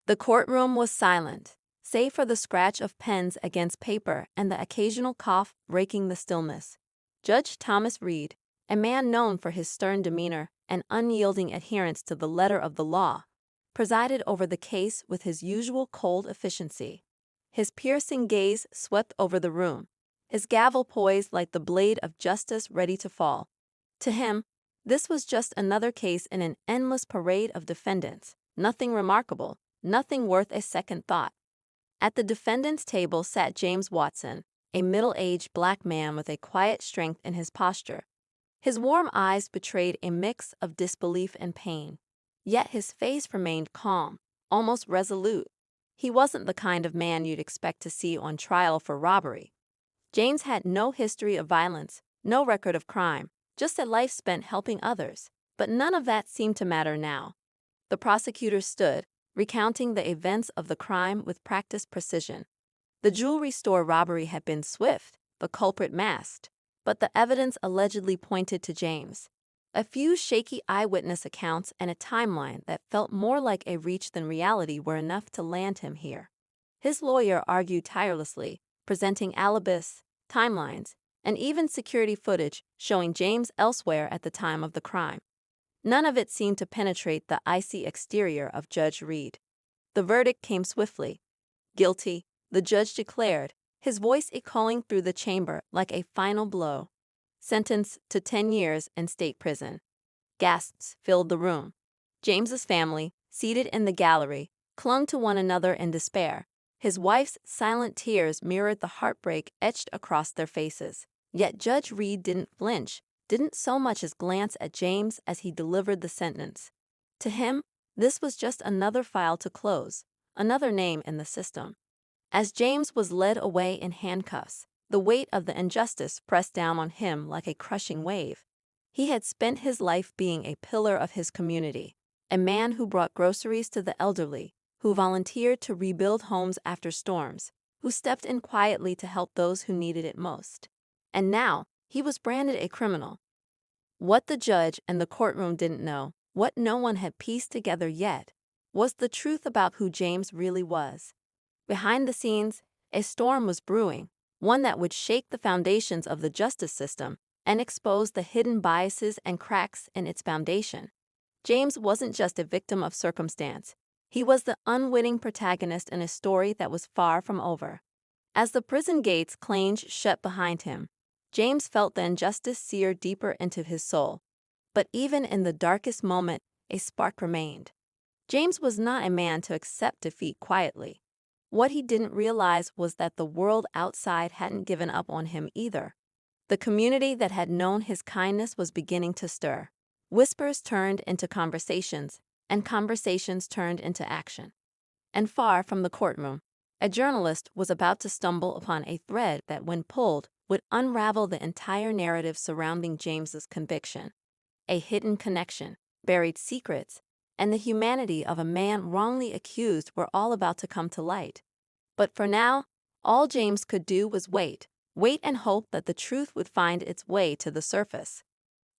The courtroom was silent, save for the scratch of pens against paper and the occasional cough breaking the stillness. Judge Thomas Reed, a man known for his stern demeanor and unyielding adherence to the letter of the law, presided over the case with his usual cold efficiency. His piercing gaze swept over the room, his gavel poised like the blade of justice ready to fall. To him, this was just another case in an endless parade of defendants, nothing remarkable, nothing worth a second thought. At the defendant's table sat James Watson, a middle-aged black man with a quiet strength in his posture. His warm eyes betrayed a mix of disbelief and pain, yet his face remained calm, almost resolute. He wasn't the kind of man you'd expect to see on trial for robbery. James had no history of violence, no record of crime, just a life spent helping others, but none of that seemed to matter now. The prosecutor stood, recounting the events of the crime with practiced precision. The jewelry store robbery had been swift, the culprit masked, but the evidence allegedly pointed to James. A few shaky eyewitness accounts and a timeline that felt more like a reach than reality were enough to land him here. His lawyer argued tirelessly, presenting alibis, timelines, and even security footage showing James elsewhere at the time of the crime. None of it seemed to penetrate the icy exterior of Judge Reed. The verdict came swiftly. Guilty, the judge declared, his voice echoing through the chamber like a final blow. Sentenced to 10 years in state prison. Gasps filled the room. James's family, seated in the gallery, clung to one another in despair. His wife's silent tears mirrored the heartbreak etched across their faces. Yet Judge Reed didn't flinch, didn't so much as glance at James as he delivered the sentence. To him, this was just another file to close, another name in the system. As James was led away in handcuffs, the weight of the injustice pressed down on him like a crushing wave. He had spent his life being a pillar of his community, a man who brought groceries to the elderly, who volunteered to rebuild homes after storms, who stepped in quietly to help those who needed it most. And now, he was branded a criminal. What the judge and the courtroom didn't know, what no one had pieced together yet, was the truth about who James really was. Behind the scenes, a storm was brewing, one that would shake the foundations of the justice system and expose the hidden biases and cracks in its foundation. James wasn't just a victim of circumstance. He was the unwitting protagonist in a story that was far from over. As the prison gates clanged shut behind him, James felt the injustice sear deeper into his soul. But even in the darkest moment, a spark remained. James was not a man to accept defeat quietly. What he didn't realize was that the world outside hadn't given up on him either. The community that had known his kindness was beginning to stir. Whispers turned into conversations, and conversations turned into action. And far from the courtroom, a journalist was about to stumble upon a thread that, when pulled, would unravel the entire narrative surrounding James's conviction. A hidden connection, buried secrets, and the humanity of a man wrongly accused were all about to come to light. But for now, all James could do was wait and hope that the truth would find its way to the surface.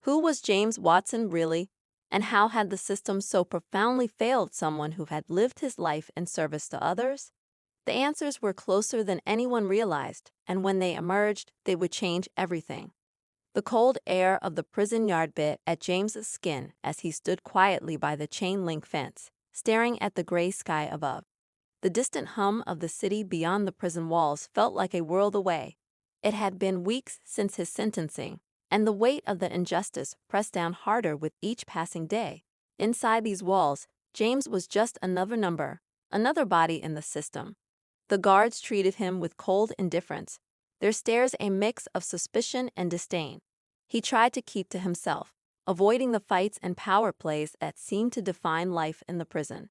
Who was James Watson really, and how had the system so profoundly failed someone who had lived his life in service to others? The answers were closer than anyone realized, and when they emerged, they would change everything. The cold air of the prison yard bit at James's skin as he stood quietly by the chain-link fence, staring at the gray sky above. The distant hum of the city beyond the prison walls felt like a world away. It had been weeks since his sentencing, and the weight of the injustice pressed down harder with each passing day. Inside these walls, James was just another number, another body in the system. The guards treated him with cold indifference, their stares a mix of suspicion and disdain. He tried to keep to himself, avoiding the fights and power plays that seemed to define life in the prison.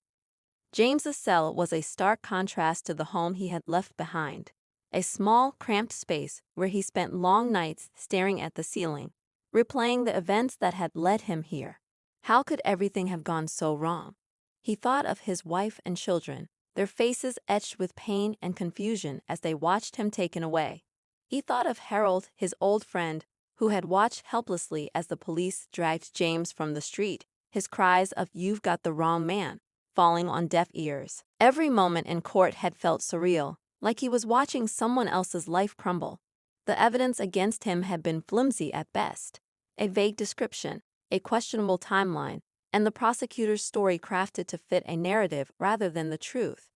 James's cell was a stark contrast to the home he had left behind, a small, cramped space where he spent long nights staring at the ceiling, replaying the events that had led him here. How could everything have gone so wrong? He thought of his wife and children, their faces etched with pain and confusion as they watched him taken away. He thought of Harold, his old friend, who had watched helplessly as the police dragged James from the street, his cries of "You've got the wrong man" falling on deaf ears. Every moment in court had felt surreal, like he was watching someone else's life crumble. The evidence against him had been flimsy at best. A vague description, a questionable timeline, and the prosecutor's story crafted to fit a narrative rather than the truth.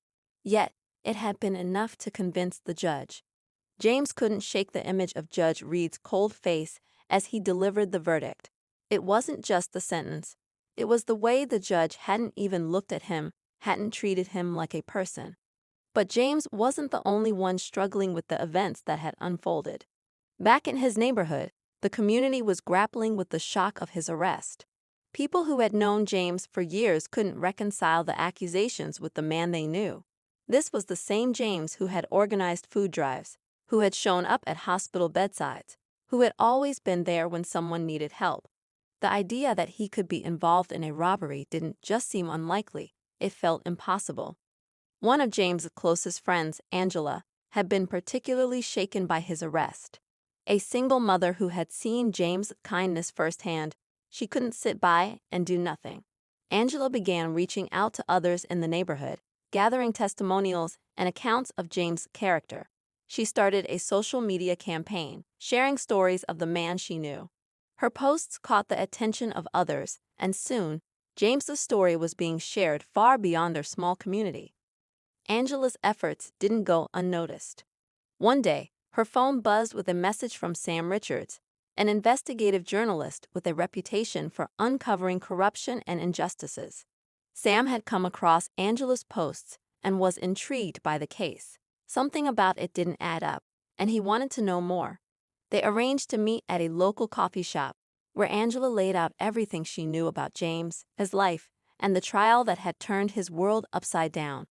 Yet, it had been enough to convince the judge. James couldn't shake the image of Judge Reed's cold face as he delivered the verdict. It wasn't just the sentence. It was the way the judge hadn't even looked at him, hadn't treated him like a person. But James wasn't the only one struggling with the events that had unfolded. Back in his neighborhood, the community was grappling with the shock of his arrest. People who had known James for years couldn't reconcile the accusations with the man they knew. This was the same James who had organized food drives, who had shown up at hospital bedsides, who had always been there when someone needed help. The idea that he could be involved in a robbery didn't just seem unlikely, it felt impossible. One of James's closest friends, Angela, had been particularly shaken by his arrest. A single mother who had seen James' kindness firsthand, she couldn't sit by and do nothing. Angela began reaching out to others in the neighborhood, gathering testimonials and accounts of James' character. She started a social media campaign, sharing stories of the man she knew. Her posts caught the attention of others, and soon, James's story was being shared far beyond their small community. Angela's efforts didn't go unnoticed. One day, her phone buzzed with a message from Sam Richards, an investigative journalist with a reputation for uncovering corruption and injustices. Sam had come across Angela's posts and was intrigued by the case. Something about it didn't add up, and he wanted to know more. They arranged to meet at a local coffee shop, where Angela laid out everything she knew about James, his life, and the trial that had turned his world upside down.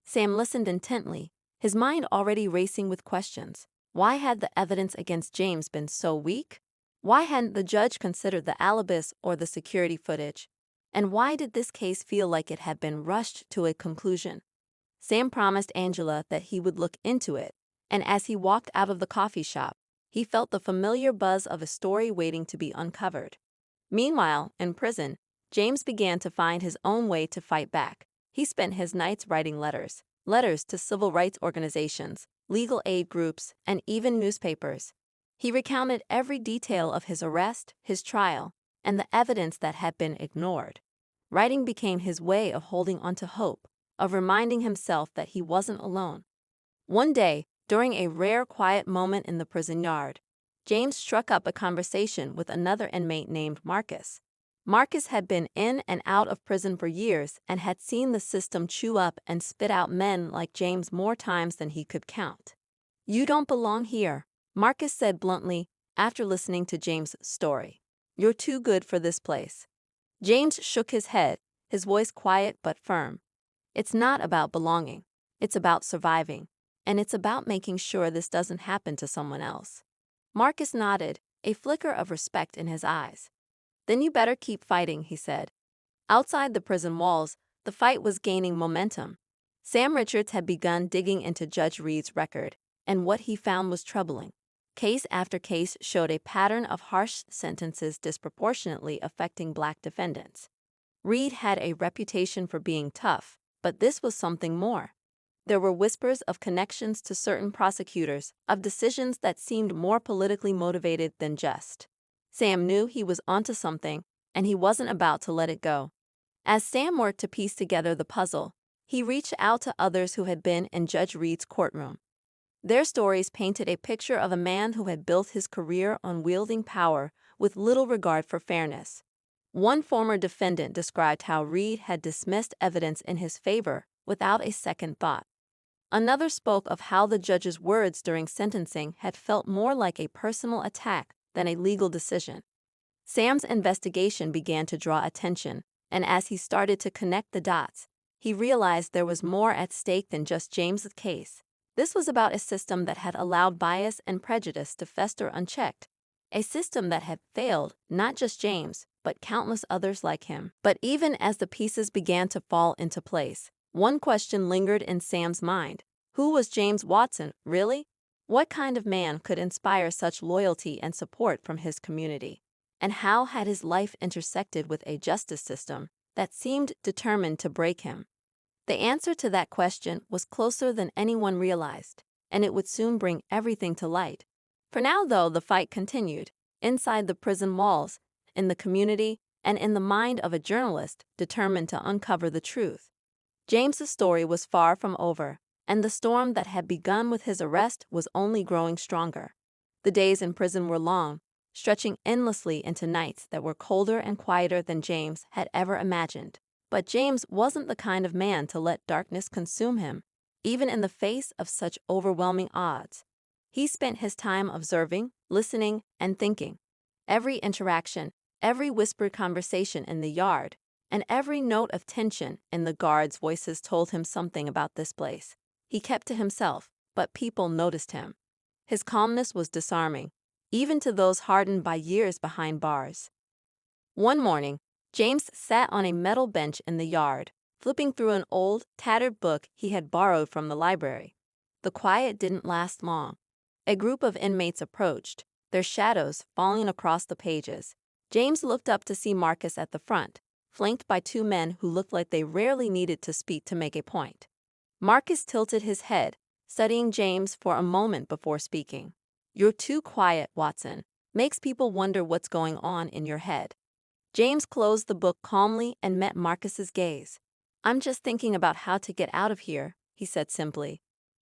Sam listened intently, his mind already racing with questions. Why had the evidence against James been so weak? Why hadn't the judge considered the alibis or the security footage? And why did this case feel like it had been rushed to a conclusion? Sam promised Angela that he would look into it, and as he walked out of the coffee shop, he felt the familiar buzz of a story waiting to be uncovered. Meanwhile, in prison, James began to find his own way to fight back. He spent his nights writing letters to civil rights organizations, legal aid groups, and even newspapers. He recounted every detail of his arrest, his trial, and the evidence that had been ignored. Writing became his way of holding onto hope, of reminding himself that he wasn't alone. One day, during a rare quiet moment in the prison yard, James struck up a conversation with another inmate named Marcus. Marcus had been in and out of prison for years and had seen the system chew up and spit out men like James more times than he could count. "You don't belong here," Marcus said bluntly after listening to James' story. "You're too good for this place." James shook his head, his voice quiet but firm. "It's not about belonging. It's about surviving. And it's about making sure this doesn't happen to someone else." Marcus nodded, a flicker of respect in his eyes. "Then you better keep fighting," he said. Outside the prison walls, the fight was gaining momentum. Sam Richards had begun digging into Judge Reed's record, and what he found was troubling. Case after case showed a pattern of harsh sentences disproportionately affecting Black defendants. Reed had a reputation for being tough, but this was something more. There were whispers of connections to certain prosecutors, of decisions that seemed more politically motivated than just. Sam knew he was onto something, and he wasn't about to let it go. As Sam worked to piece together the puzzle, he reached out to others who had been in Judge Reed's courtroom. Their stories painted a picture of a man who had built his career on wielding power with little regard for fairness. One former defendant described how Reed had dismissed evidence in his favor without a second thought. Another spoke of how the judge's words during sentencing had felt more like a personal attack than a legal decision. Sam's investigation began to draw attention, and as he started to connect the dots, he realized there was more at stake than just James's case. This was about a system that had allowed bias and prejudice to fester unchecked, a system that had failed not just James, but countless others like him. But even as the pieces began to fall into place, one question lingered in Sam's mind. Who was James Watson, really? What kind of man could inspire such loyalty and support from his community? And how had his life intersected with a justice system that seemed determined to break him? The answer to that question was closer than anyone realized, and it would soon bring everything to light. For now, though, the fight continued, inside the prison walls, in the community, and in the mind of a journalist determined to uncover the truth. James's story was far from over, and the storm that had begun with his arrest was only growing stronger. The days in prison were long, stretching endlessly into nights that were colder and quieter than James had ever imagined. But James wasn't the kind of man to let darkness consume him, even in the face of such overwhelming odds. He spent his time observing, listening, and thinking. Every interaction, every whispered conversation in the yard, and every note of tension in the guards' voices told him something about this place. He kept to himself, but people noticed him. His calmness was disarming, even to those hardened by years behind bars. One morning, James sat on a metal bench in the yard, flipping through an old, tattered book he had borrowed from the library. The quiet didn't last long. A group of inmates approached, their shadows falling across the pages. James looked up to see Marcus at the front, flanked by two men who looked like they rarely needed to speak to make a point. Marcus tilted his head, studying James for a moment before speaking. "You're too quiet, Watson. Makes people wonder what's going on in your head." James closed the book calmly and met Marcus's gaze. "I'm just thinking about how to get out of here," he said simply.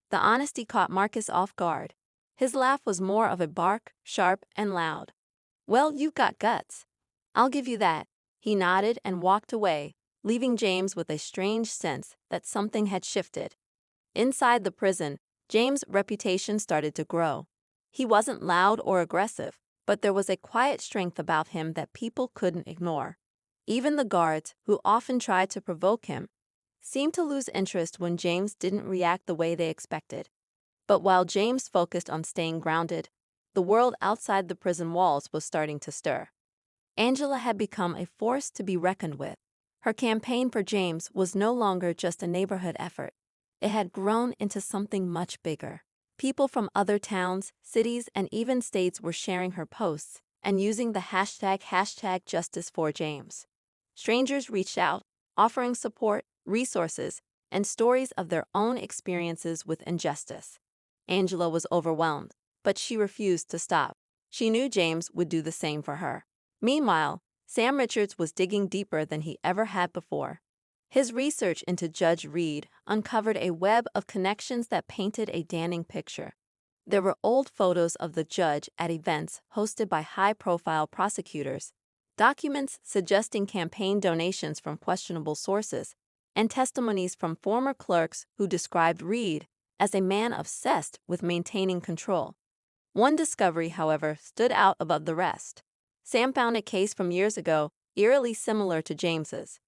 The honesty caught Marcus off guard. His laugh was more of a bark, sharp and loud. "Well, you've got guts. I'll give you that." He nodded and walked away, leaving James with a strange sense that something had shifted. Inside the prison, James' reputation started to grow. He wasn't loud or aggressive, but there was a quiet strength about him that people couldn't ignore. Even the guards, who often tried to provoke him, seemed to lose interest when James didn't react the way they expected. But while James focused on staying grounded, the world outside the prison walls was starting to stir. Angela had become a force to be reckoned with. Her campaign for James was no longer just a neighborhood effort. It had grown into something much bigger. People from other towns, cities, and even states were sharing her posts and using the hashtag Justice for James. Strangers reached out, offering support, resources, and stories of their own experiences with injustice. Angela was overwhelmed, but she refused to stop. She knew James would do the same for her. Meanwhile, Sam Richards was digging deeper than he ever had before. His research into Judge Reed uncovered a web of connections that painted a damning picture. There were old photos of the judge at events hosted by high-profile prosecutors, documents suggesting campaign donations from questionable sources, and testimonies from former clerks who described Reed as a man obsessed with maintaining control. One discovery, however, stood out above the rest. Sam found a case from years ago eerily similar to James's.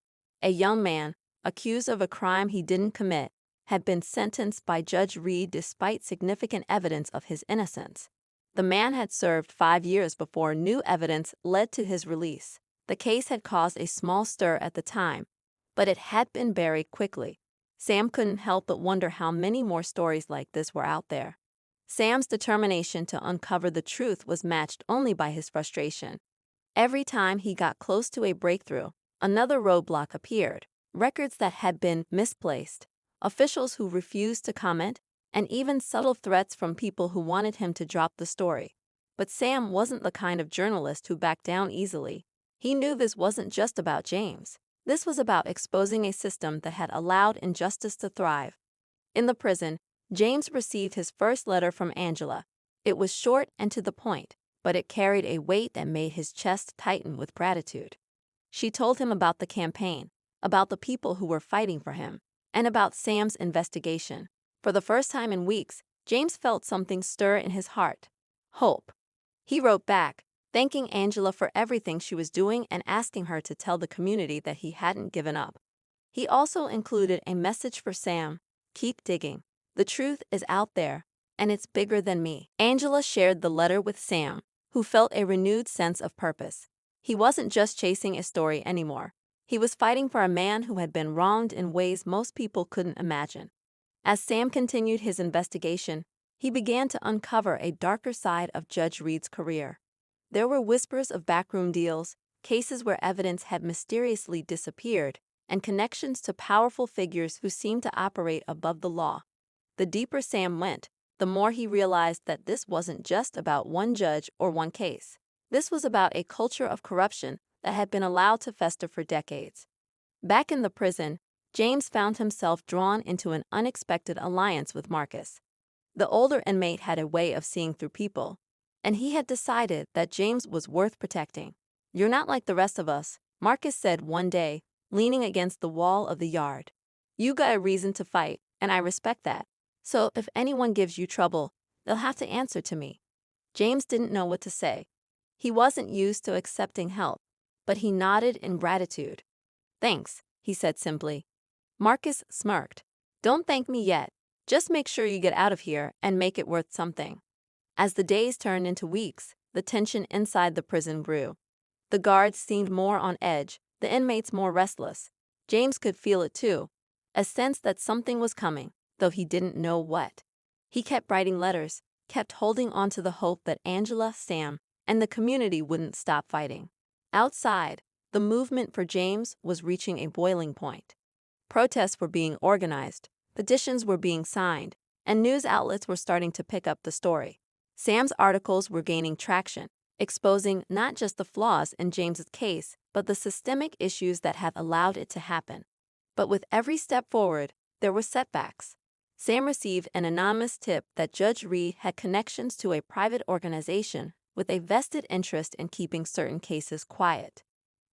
A young man, accused of a crime he didn't commit, had been sentenced by Judge Reed despite significant evidence of his innocence. The man had served 5 years before new evidence led to his release. The case had caused a small stir at the time, but it had been buried quickly. Sam couldn't help but wonder how many more stories like this were out there. Sam's determination to uncover the truth was matched only by his frustration. Every time he got close to a breakthrough, another roadblock appeared: records that had been misplaced, officials who refused to comment, and even subtle threats from people who wanted him to drop the story. But Sam wasn't the kind of journalist who backed down easily. He knew this wasn't just about James. This was about exposing a system that had allowed injustice to thrive. In the prison, James received his first letter from Angela. It was short and to the point, but it carried a weight that made his chest tighten with gratitude. She told him about the campaign, about the people who were fighting for him, and about Sam's investigation. For the first time in weeks, James felt something stir in his heart: hope. He wrote back, thanking Angela for everything she was doing and asking her to tell the community that he hadn't given up. He also included a message for Sam: keep digging. The truth is out there, and it's bigger than me. Angela shared the letter with Sam, who felt a renewed sense of purpose. He wasn't just chasing a story anymore. He was fighting for a man who had been wronged in ways most people couldn't imagine. As Sam continued his investigation, he began to uncover a darker side of Judge Reed's career. There were whispers of backroom deals, cases where evidence had mysteriously disappeared, and connections to powerful figures who seemed to operate above the law. The deeper Sam went, the more he realized that this wasn't just about one judge or one case. This was about a culture of corruption that had been allowed to fester for decades. Back in the prison, James found himself drawn into an unexpected alliance with Marcus. The older inmate had a way of seeing through people, and he had decided that James was worth protecting. "You're not like the rest of us," Marcus said one day, leaning against the wall of the yard. "You got a reason to fight, and I respect that. So if anyone gives you trouble, they'll have to answer to me." James didn't know what to say. He wasn't used to accepting help, but he nodded in gratitude. "Thanks," he said simply. Marcus smirked. "Don't thank me yet. Just make sure you get out of here and make it worth something." As the days turned into weeks, the tension inside the prison grew. The guards seemed more on edge, the inmates more restless. James could feel it too, a sense that something was coming, though he didn't know what. He kept writing letters, kept holding on to the hope that Angela, Sam, and the community wouldn't stop fighting. Outside, the movement for James was reaching a boiling point. Protests were being organized, petitions were being signed, and news outlets were starting to pick up the story. Sam's articles were gaining traction, exposing not just the flaws in James's case, but the systemic issues that had allowed it to happen. But with every step forward, there were setbacks. Sam received an anonymous tip that Judge Reed had connections to a private organization with a vested interest in keeping certain cases quiet.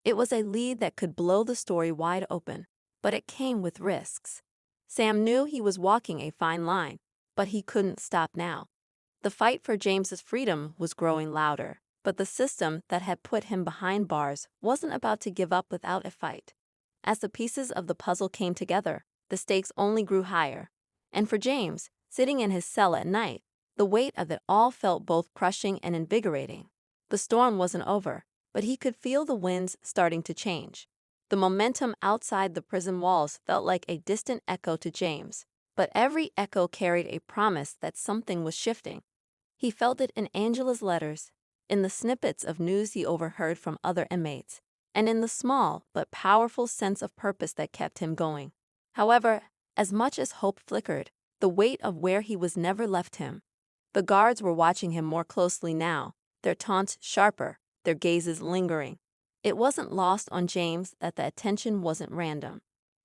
It was a lead that could blow the story wide open, but it came with risks. Sam knew he was walking a fine line, but he couldn't stop now. The fight for James's freedom was growing louder, but the system that had put him behind bars wasn't about to give up without a fight. As the pieces of the puzzle came together, the stakes only grew higher. And for James, sitting in his cell at night, the weight of it all felt both crushing and invigorating. The storm wasn't over, but he could feel the winds starting to change. The momentum outside the prison walls felt like a distant echo to James, but every echo carried a promise that something was shifting. He felt it in Angela's letters, in the snippets of news he overheard from other inmates, and in the small but powerful sense of purpose that kept him going. However, as much as hope flickered, the weight of where he was never left him. The guards were watching him more closely now, their taunts sharper, their gazes lingering. It wasn't lost on James that the attention wasn't random.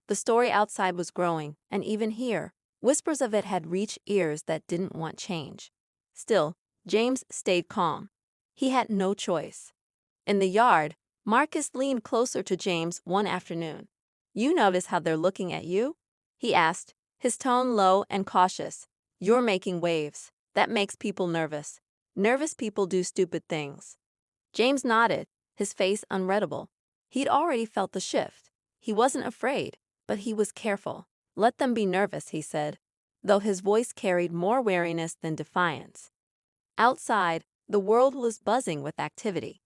The story outside was growing, and even here, whispers of it had reached ears that didn't want change. Still, James stayed calm. He had no choice. In the yard, Marcus leaned closer to James one afternoon. "You notice how they're looking at you?" he asked, his tone low and cautious. "You're making waves. That makes people nervous. Nervous people do stupid things." James nodded, his face unreadable. He'd already felt the shift. He wasn't afraid, but he was careful. "Let them be nervous," he said, though his voice carried more wariness than defiance. Outside, the world was buzzing with activity.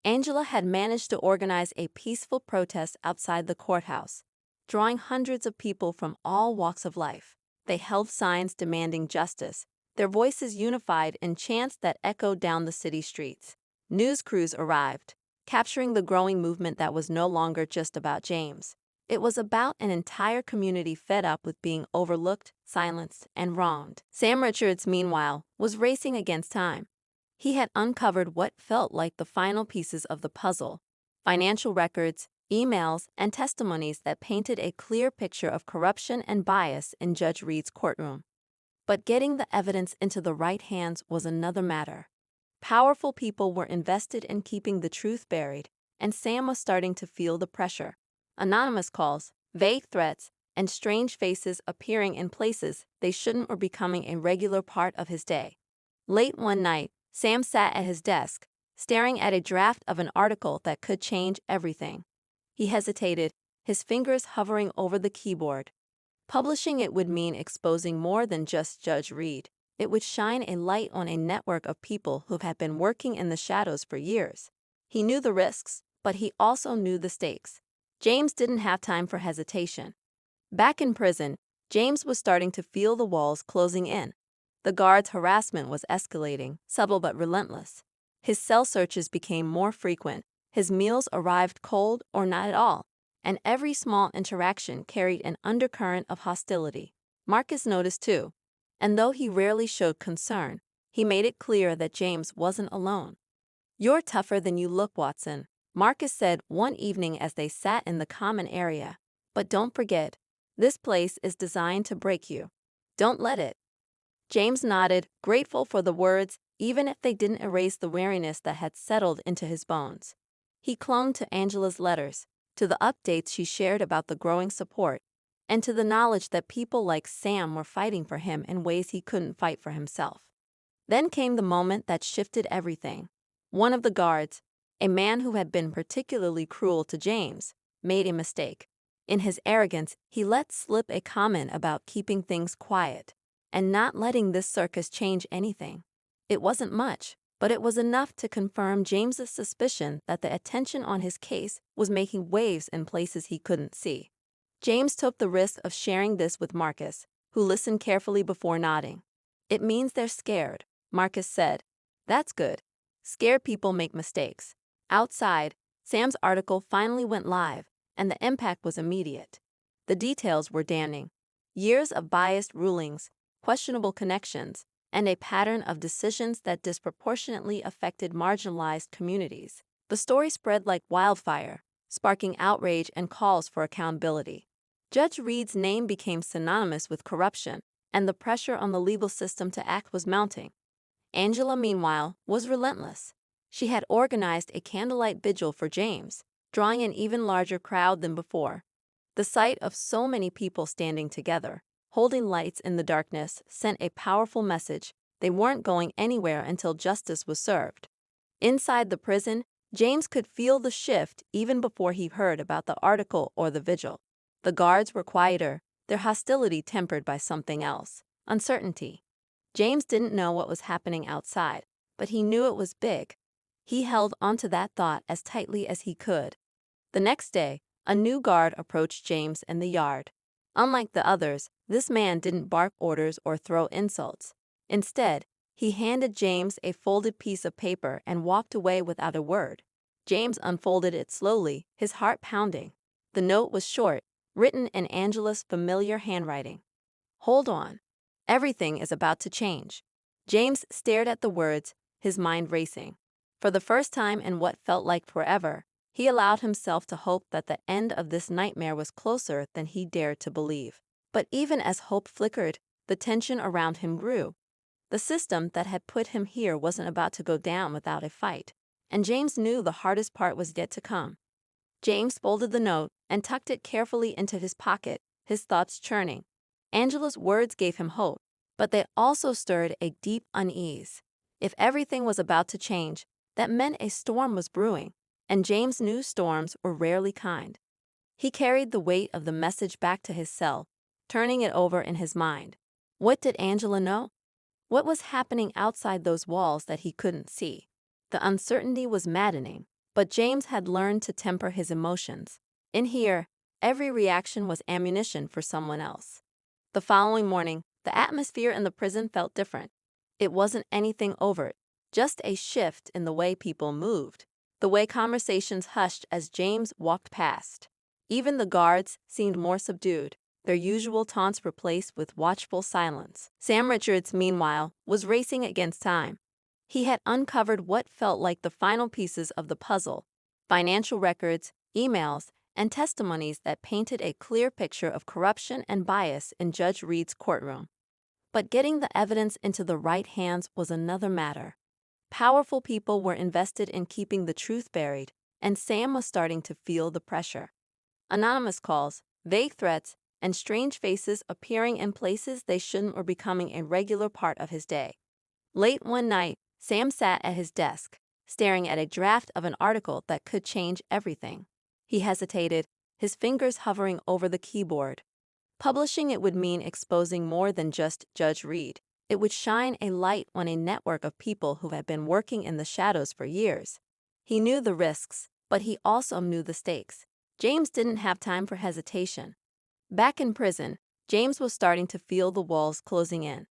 Angela had managed to organize a peaceful protest outside the courthouse, drawing hundreds of people from all walks of life. They held signs demanding justice, their voices unified in chants that echoed down the city streets. News crews arrived, capturing the growing movement that was no longer just about James. It was about an entire community fed up with being overlooked, silenced, and wronged. Sam Richards, meanwhile, was racing against time. He had uncovered what felt like the final pieces of the puzzle: financial records, emails, and testimonies that painted a clear picture of corruption and bias in Judge Reed's courtroom. But getting the evidence into the right hands was another matter. Powerful people were invested in keeping the truth buried, and Sam was starting to feel the pressure. Anonymous calls, vague threats, and strange faces appearing in places they shouldn't were becoming a regular part of his day. Late one night, Sam sat at his desk, staring at a draft of an article that could change everything. He hesitated, his fingers hovering over the keyboard. Publishing it would mean exposing more than just Judge Reed. It would shine a light on a network of people who had been working in the shadows for years. He knew the risks, but he also knew the stakes. James didn't have time for hesitation. Back in prison, James was starting to feel the walls closing in. The guards' harassment was escalating, subtle but relentless. His cell searches became more frequent, His meals arrived cold or not at all, and every small interaction carried an undercurrent of hostility. Marcus noticed too, and though he rarely showed concern, he made it clear that James wasn't alone. "You're tougher than you look, Watson," Marcus said one evening as they sat in the common area. "But don't forget, this place is designed to break you. Don't let it." James nodded, grateful for the words, even if they didn't erase the weariness that had settled into his bones. He clung to Angela's letters, to the updates she shared about the growing support, and to the knowledge that people like Sam were fighting for him in ways he couldn't fight for himself. Then came the moment that shifted everything. One of the guards, a man who had been particularly cruel to James, made a mistake. In his arrogance, he let slip a comment about keeping things quiet and not letting this circus change anything. It wasn't much, but it was enough to confirm James's suspicion that the attention on his case was making waves in places he couldn't see. James took the risk of sharing this with Marcus, who listened carefully before nodding. "It means they're scared," Marcus said. "That's good. Scared people make mistakes." Outside, Sam's article finally went live, and the impact was immediate. The details were damning. Years of biased rulings, questionable connections, and a pattern of decisions that disproportionately affected marginalized communities. The story spread like wildfire, sparking outrage and calls for accountability. Judge Reed's name became synonymous with corruption, and the pressure on the legal system to act was mounting. Angela, meanwhile, was relentless. She had organized a candlelight vigil for James, drawing an even larger crowd than before. The sight of so many people standing together, holding lights in the darkness, sent a powerful message: they weren't going anywhere until justice was served. Inside the prison, James could feel the shift even before he heard about the article or the vigil. The guards were quieter, their hostility tempered by something else: uncertainty. James didn't know what was happening outside, but he knew it was big. He held onto that thought as tightly as he could. The next day, a new guard approached James in the yard. Unlike the others, this man didn't bark orders or throw insults. Instead, he handed James a folded piece of paper and walked away without a word. James unfolded it slowly, his heart pounding. The note was short, written in Angela's familiar handwriting. "Hold on. Everything is about to change." James stared at the words, his mind racing. For the first time in what felt like forever, he allowed himself to hope that the end of this nightmare was closer than he dared to believe. But even as hope flickered, the tension around him grew. The system that had put him here wasn't about to go down without a fight, and James knew the hardest part was yet to come. James folded the note and tucked it carefully into his pocket, his thoughts churning. Angela's words gave him hope, but they also stirred a deep unease. If everything was about to change, that meant a storm was brewing, and James knew storms were rarely kind. He carried the weight of the message back to his cell, turning it over in his mind. What did Angela know? What was happening outside those walls that he couldn't see? The uncertainty was maddening, but James had learned to temper his emotions. In here, every reaction was ammunition for someone else. The following morning, the atmosphere in the prison felt different. It wasn't anything overt, just a shift in the way people moved, the way conversations hushed as James walked past. Even the guards seemed more subdued, their usual taunts replaced with watchful silence. Sam Richards, meanwhile, was racing against time. He had uncovered what felt like the final pieces of the puzzle: financial records, emails, and testimonies that painted a clear picture of corruption and bias in Judge Reed's courtroom. But getting the evidence into the right hands was another matter. Powerful people were invested in keeping the truth buried, and Sam was starting to feel the pressure. Anonymous calls, vague threats, and strange faces appearing in places they shouldn't were becoming a regular part of his day. Late one night, Sam sat at his desk, staring at a draft of an article that could change everything. He hesitated, his fingers hovering over the keyboard. Publishing it would mean exposing more than just Judge Reed. It would shine a light on a network of people who had been working in the shadows for years. He knew the risks, but he also knew the stakes. James didn't have time for hesitation. Back in prison, James was starting to feel the walls closing in.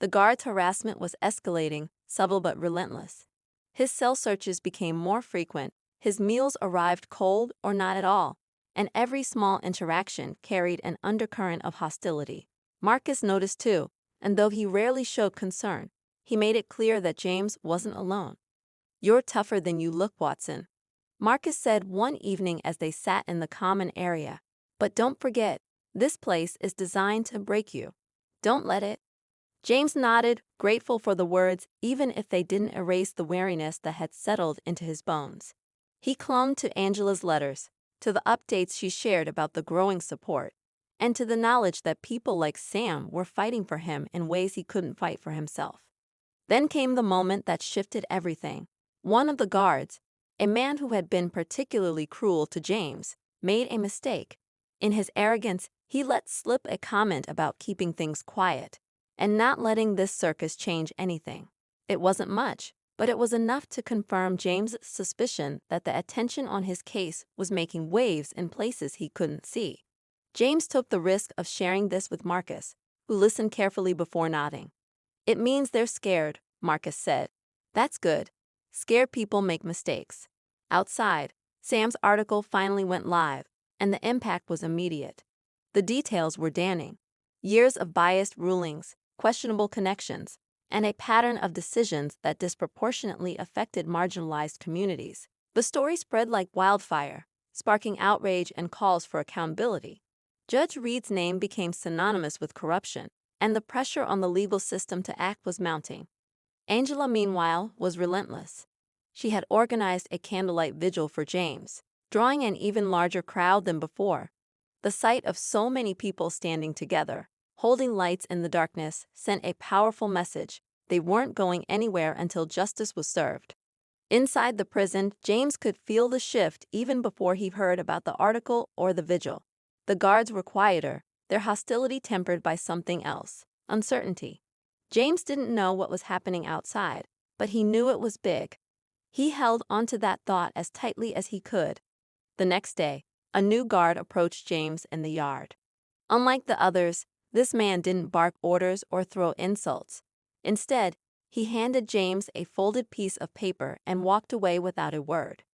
The guards' harassment was escalating, subtle but relentless. His cell searches became more frequent, His meals arrived cold or not at all, and every small interaction carried an undercurrent of hostility. Marcus noticed too, and though he rarely showed concern, he made it clear that James wasn't alone. "You're tougher than you look, Watson," Marcus said one evening as they sat in the common area. "But don't forget, this place is designed to break you. Don't let it." James nodded, grateful for the words, even if they didn't erase the weariness that had settled into his bones. He clung to Angela's letters, to the updates she shared about the growing support, and to the knowledge that people like Sam were fighting for him in ways he couldn't fight for himself. Then came the moment that shifted everything. One of the guards, a man who had been particularly cruel to James, made a mistake. In his arrogance, he let slip a comment about keeping things quiet and not letting this circus change anything. It wasn't much, but it was enough to confirm James' suspicion that the attention on his case was making waves in places he couldn't see. James took the risk of sharing this with Marcus, who listened carefully before nodding. "It means they're scared," Marcus said. "That's good. Scared people make mistakes." Outside, Sam's article finally went live, and the impact was immediate. The details were damning. Years of biased rulings, questionable connections, and a pattern of decisions that disproportionately affected marginalized communities. The story spread like wildfire, sparking outrage and calls for accountability. Judge Reed's name became synonymous with corruption, and the pressure on the legal system to act was mounting. Angela, meanwhile, was relentless. She had organized a candlelight vigil for James, drawing an even larger crowd than before. The sight of so many people standing together, holding lights in the darkness, sent a powerful message. They weren't going anywhere until justice was served. Inside the prison, James could feel the shift even before he heard about the article or the vigil. The guards were quieter, their hostility tempered by something else: uncertainty. James didn't know what was happening outside, but he knew it was big. He held onto that thought as tightly as he could. The next day, a new guard approached James in the yard. Unlike the others, this man didn't bark orders or throw insults. Instead, he handed James a folded piece of paper and walked away without a word.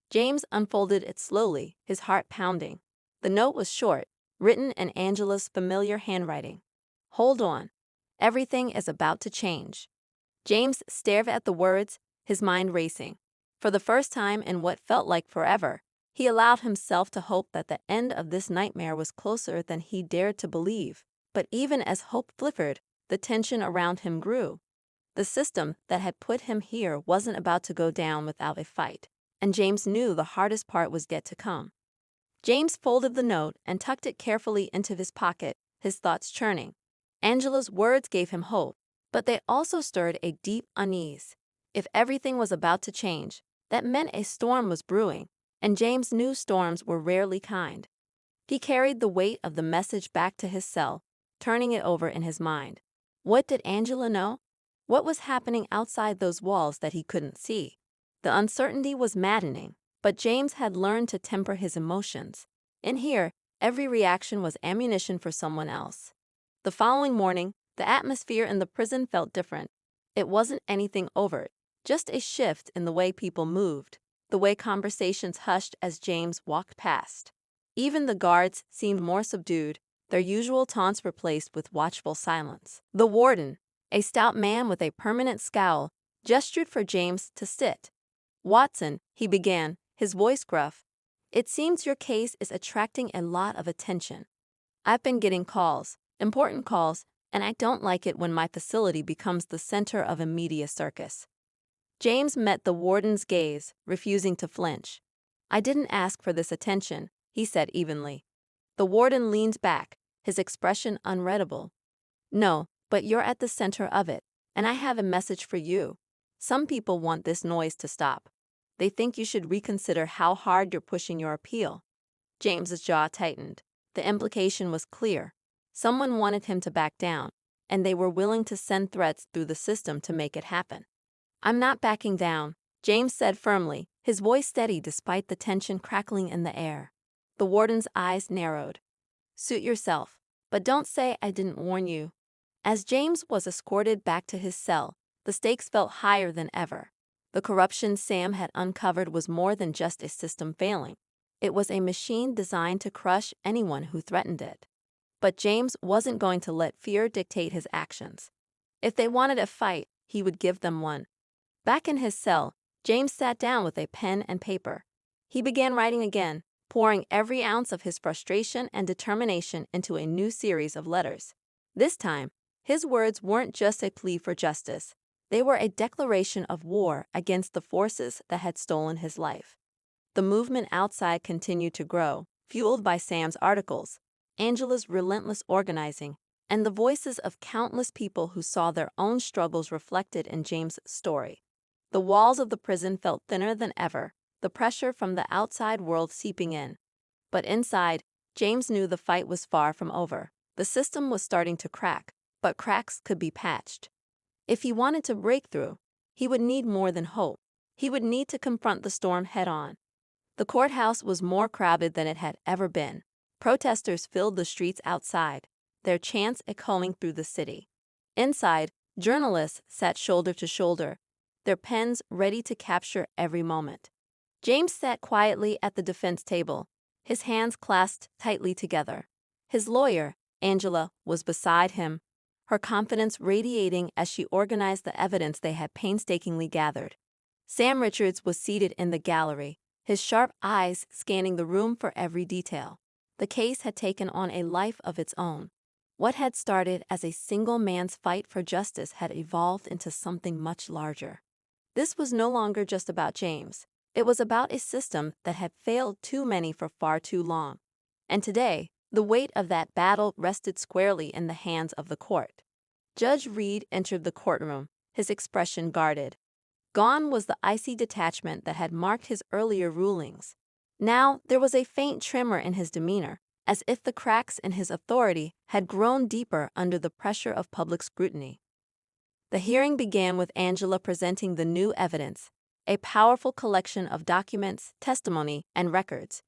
James unfolded it slowly, his heart pounding. The note was short, written in Angela's familiar handwriting. "Hold on. Everything is about to change." James stared at the words, his mind racing. For the first time in what felt like forever, he allowed himself to hope that the end of this nightmare was closer than he dared to believe. But even as hope flickered, the tension around him grew. The system that had put him here wasn't about to go down without a fight, and James knew the hardest part was yet to come. James folded the note and tucked it carefully into his pocket, his thoughts churning. Angela's words gave him hope, but they also stirred a deep unease. If everything was about to change, that meant a storm was brewing, and James knew storms were rarely kind. He carried the weight of the message back to his cell, turning it over in his mind. What did Angela know? What was happening outside those walls that he couldn't see? The uncertainty was maddening, but James had learned to temper his emotions. In here, every reaction was ammunition for someone else. The following morning, the atmosphere in the prison felt different. It wasn't anything overt, just a shift in the way people moved, the way conversations hushed as James walked past. Even the guards seemed more subdued, their usual taunts replaced with watchful silence. The warden, a stout man with a permanent scowl, gestured for James to sit. "Watson," he began, his voice gruff, "it seems your case is attracting a lot of attention. I've been getting calls, important calls, and I don't like it when my facility becomes the center of a media circus." James met the warden's gaze, refusing to flinch. "I didn't ask for this attention," he said evenly. The warden leaned back, his expression unreadable. "No, but you're at the center of it, and I have a message for you. Some people want this noise to stop. They think you should reconsider how hard you're pushing your appeal." James's jaw tightened. The implication was clear. Someone wanted him to back down, and they were willing to send threats through the system to make it happen. "I'm not backing down," James said firmly, his voice steady despite the tension crackling in the air. The warden's eyes narrowed. "Suit yourself, but don't say I didn't warn you." As James was escorted back to his cell, the stakes felt higher than ever. The corruption Sam had uncovered was more than just a system failing. It was a machine designed to crush anyone who threatened it. But James wasn't going to let fear dictate his actions. If they wanted a fight, he would give them one. Back in his cell, James sat down with a pen and paper. He began writing again, pouring every ounce of his frustration and determination into a new series of letters. This time, his words weren't just a plea for justice. They were a declaration of war against the forces that had stolen his life. The movement outside continued to grow, fueled by Sam's articles, Angela's relentless organizing, and the voices of countless people who saw their own struggles reflected in James' story. The walls of the prison felt thinner than ever, the pressure from the outside world seeping in. But inside, James knew the fight was far from over. The system was starting to crack, but cracks could be patched. If he wanted to break through, he would need more than hope. He would need to confront the storm head-on. The courthouse was more crowded than it had ever been. Protesters filled the streets outside, their chants echoing through the city. Inside, journalists sat shoulder to shoulder, their pens ready to capture every moment. James sat quietly at the defense table, his hands clasped tightly together. His lawyer, Angela, was beside him, her confidence radiating as she organized the evidence they had painstakingly gathered. Sam Richards was seated in the gallery, his sharp eyes scanning the room for every detail. The case had taken on a life of its own. What had started as a single man's fight for justice had evolved into something much larger. This was no longer just about James. It was about a system that had failed too many for far too long. And today, the weight of that battle rested squarely in the hands of the court. Judge Reed entered the courtroom, his expression guarded. Gone was the icy detachment that had marked his earlier rulings. Now there was a faint tremor in his demeanor, as if the cracks in his authority had grown deeper under the pressure of public scrutiny. The hearing began with Angela presenting the new evidence, a powerful collection of documents, testimony, and records.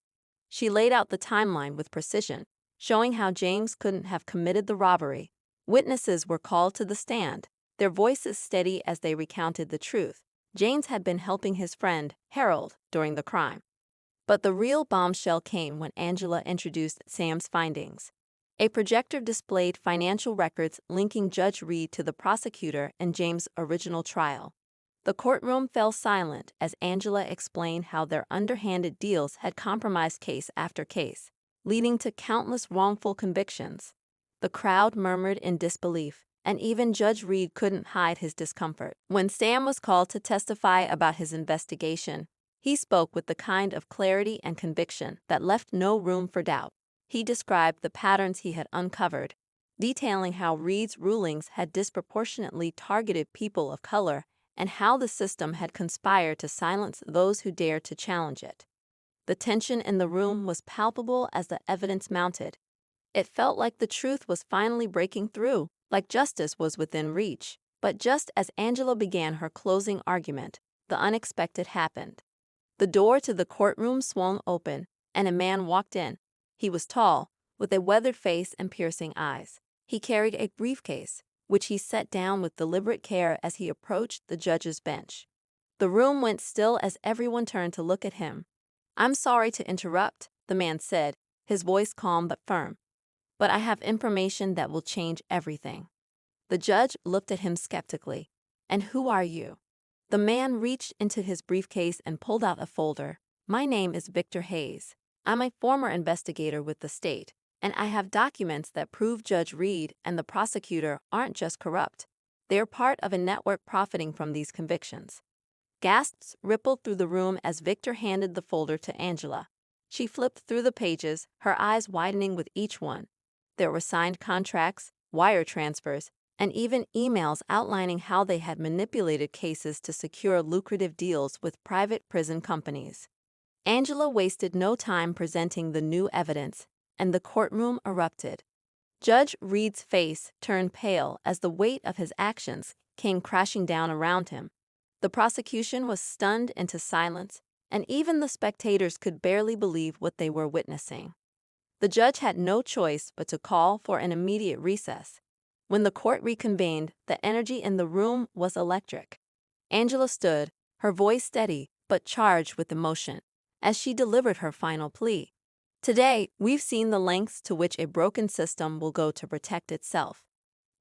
She laid out the timeline with precision, showing how James couldn't have committed the robbery. Witnesses were called to the stand, their voices steady as they recounted the truth. James had been helping his friend, Harold, during the crime. But the real bombshell came when Angela introduced Sam's findings. A projector displayed financial records linking Judge Reed to the prosecutor in James' original trial. The courtroom fell silent as Angela explained how their underhanded deals had compromised case after case, leading to countless wrongful convictions. The crowd murmured in disbelief, and even Judge Reed couldn't hide his discomfort. When Sam was called to testify about his investigation, he spoke with the kind of clarity and conviction that left no room for doubt. He described the patterns he had uncovered, detailing how Reed's rulings had disproportionately targeted people of color and how the system had conspired to silence those who dared to challenge it. The tension in the room was palpable as the evidence mounted. It felt like the truth was finally breaking through, like justice was within reach. But just as Angela began her closing argument, the unexpected happened. The door to the courtroom swung open, and a man walked in. He was tall, with a weathered face and piercing eyes. He carried a briefcase, which he set down with deliberate care as he approached the judge's bench. The room went still as everyone turned to look at him. "I'm sorry to interrupt," the man said, his voice calm but firm. "But I have information that will change everything." The judge looked at him skeptically. "And who are you?" The man reached into his briefcase and pulled out a folder. "My name is Victor Hayes. I'm a former investigator with the state, and I have documents that prove Judge Reed and the prosecutor aren't just corrupt. They're part of a network profiting from these convictions." Gasps rippled through the room as Victor handed the folder to Angela. She flipped through the pages, her eyes widening with each one. There were signed contracts, wire transfers, and even emails outlining how they had manipulated cases to secure lucrative deals with private prison companies. Angela wasted no time presenting the new evidence, and the courtroom erupted. Judge Reed's face turned pale as the weight of his actions came crashing down around him. The prosecution was stunned into silence, and even the spectators could barely believe what they were witnessing. The judge had no choice but to call for an immediate recess. When the court reconvened, the energy in the room was electric. Angela stood, her voice steady but charged with emotion, as she delivered her final plea. Today, we've seen the lengths to which a broken system will go to protect itself.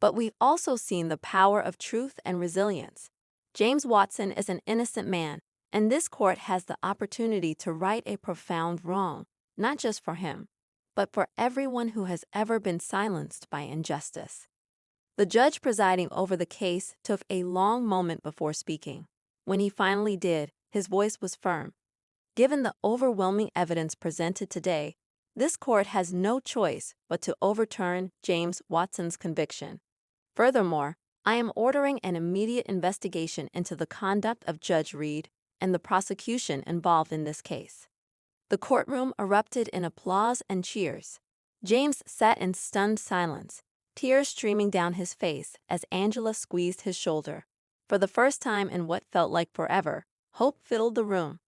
But we've also seen the power of truth and resilience. James Watson is an innocent man, and this court has the opportunity to right a profound wrong, not just for him, but for everyone who has ever been silenced by injustice. The judge presiding over the case took a long moment before speaking. When he finally did, his voice was firm. Given the overwhelming evidence presented today, this court has no choice but to overturn James Watson's conviction. Furthermore, I am ordering an immediate investigation into the conduct of Judge Reed and the prosecution involved in this case. The courtroom erupted in applause and cheers. James sat in stunned silence, tears streaming down his face as Angela squeezed his shoulder. For the first time in what felt like forever, hope filled the room.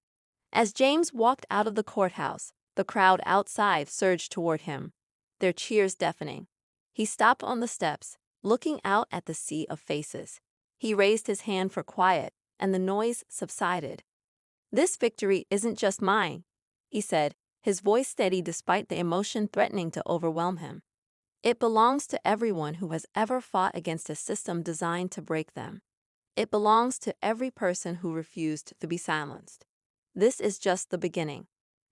As James walked out of the courthouse, the crowd outside surged toward him, their cheers deafening. He stopped on the steps, looking out at the sea of faces. He raised his hand for quiet, and the noise subsided. "This victory isn't just mine," he said, his voice steady despite the emotion threatening to overwhelm him. "It belongs to everyone who has ever fought against a system designed to break them. It belongs to every person who refused to be silenced. This is just the beginning."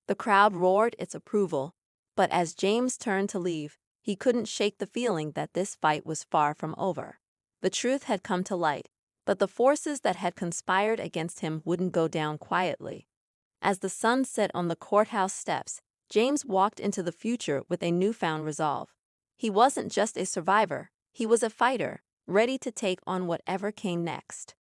The crowd roared its approval, but as James turned to leave, he couldn't shake the feeling that this fight was far from over. The truth had come to light, but the forces that had conspired against him wouldn't go down quietly. As the sun set on the courthouse steps, James walked into the future with a newfound resolve. He wasn't just a survivor, he was a fighter, ready to take on whatever came next.